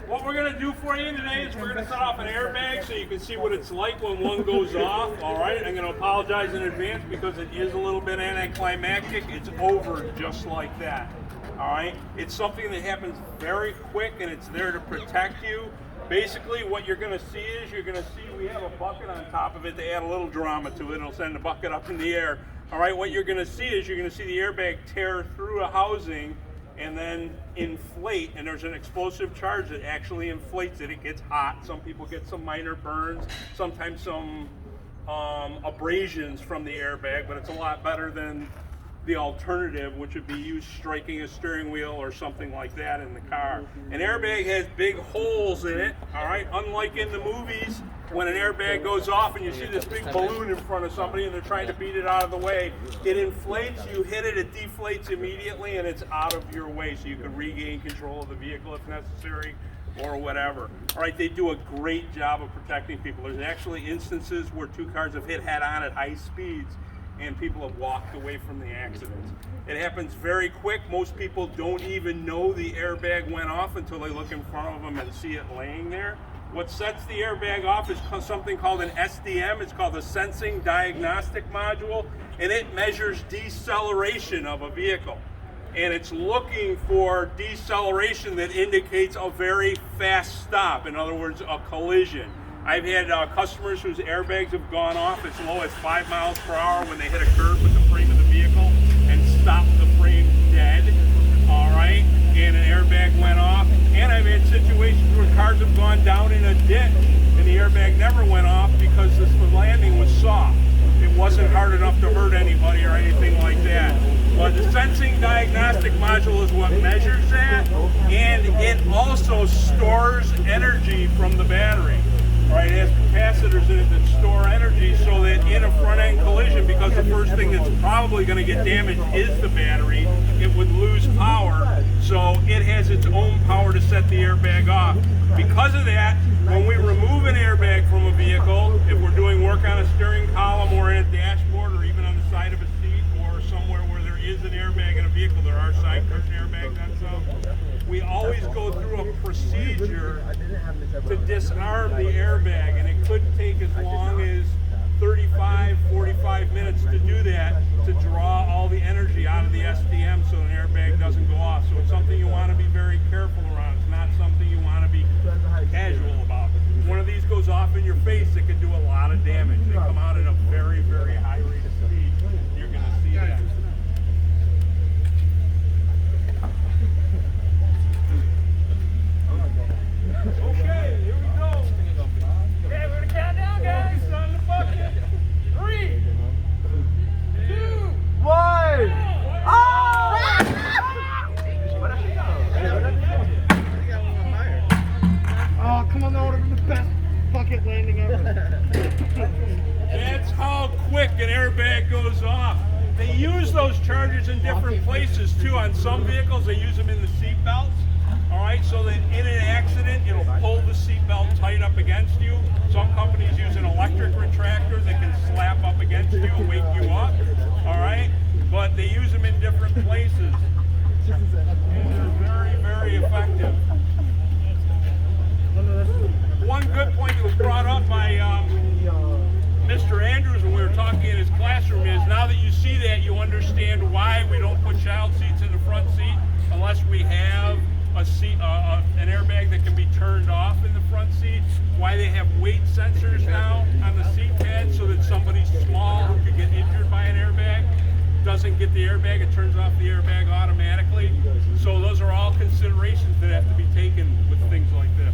What we're going to do for you today is we're going to set off an airbag so you can see what it's like when one goes off. All right, I'm going to apologize in advance because it is a little bit anticlimactic. It's over just like that. All right, it's something that happens very quick and it's there to protect you. Basically, what you're going to see is we have a bucket on top of it to add a little drama to it. It'll send the bucket up in the air. All right, what you're going to see is the airbag tear through a housing and then inflate, and there's an explosive charge that actually inflates it. It gets hot. Some people get some minor burns, sometimes some abrasions from the airbag, but it's a lot better than the alternative, which would be you striking a steering wheel or something like that in the car. An airbag has big holes in it, all right? Unlike in the movies, when an airbag goes off and you see this big balloon in front of somebody and they're trying to beat it out of the way, it inflates, you hit it, it deflates immediately, and it's out of your way so you can regain control of the vehicle if necessary or whatever. All right, they do a great job of protecting people. There's actually instances where two cars have hit head on at high speeds and people have walked away from the accidents. It happens very quick. Most people don't even know the airbag went off until they look in front of them and see it laying there. What sets the airbag off is something called an SDM. It's called the Sensing Diagnostic Module, and it measures deceleration of a vehicle. And it's looking for deceleration that indicates a very fast stop, in other words, a collision. I've had customers whose airbags have gone off as low as 5 miles per hour when they hit a curb with the frame of the vehicle and stopped the frame dead, all right, and an airbag went off. And I've had situations where cars have gone down in a ditch and the airbag never went off because the landing was soft. It wasn't hard enough to hurt anybody or anything like that. But the Sensing Diagnostic Module is what measures that, and it also stores energy from the battery. Right, it has capacitors in it that store energy so that in a front-end collision, because the first thing that's probably going to get damaged is the battery, it would lose power, so it has its own power to set the airbag off. Because of that, when we remove an airbag from a vehicle, if we're doing work on a steering column or in a dashboard or even on the side of a seat or somewhere where there is an airbag in a vehicle, there are side curtain airbags on some, we always go through a procedure to disarm the airbag, and it could take as long as 35, 45 minutes to do that, to draw all the energy out of the SDM so an airbag doesn't go off. So it's something you want to be very careful around. It's not something you want to be casual about. If one of these goes off in your face, it can do a lot of damage. They come out at a very, very high rate of speed. You're going to see that. Okay, here we go. Okay, we're gonna count down, guys. On the bucket. 3, 2, 1. Oh! Oh, come on, that would have been the best bucket landing ever. That's how quick an airbag goes off. They use those chargers in different places too. On some vehicles, they use them in the seat belts. All right, so that in an accident, it'll pull the seatbelt tight up against you. Some companies use an electric retractor that can slap up against you and wake you up. All right, but they use them in different places. And they're very, very effective. One good point that was brought up by Mr. Andrews when we were talking in his classroom is, now that you see that, you understand why we don't put child seats in the front seat unless we have an airbag that can be turned off in the front seat, why they have weight sensors now on the seat pad so that somebody small who could get injured by an airbag doesn't get the airbag, it turns off the airbag automatically. So those are all considerations that have to be taken with things like this.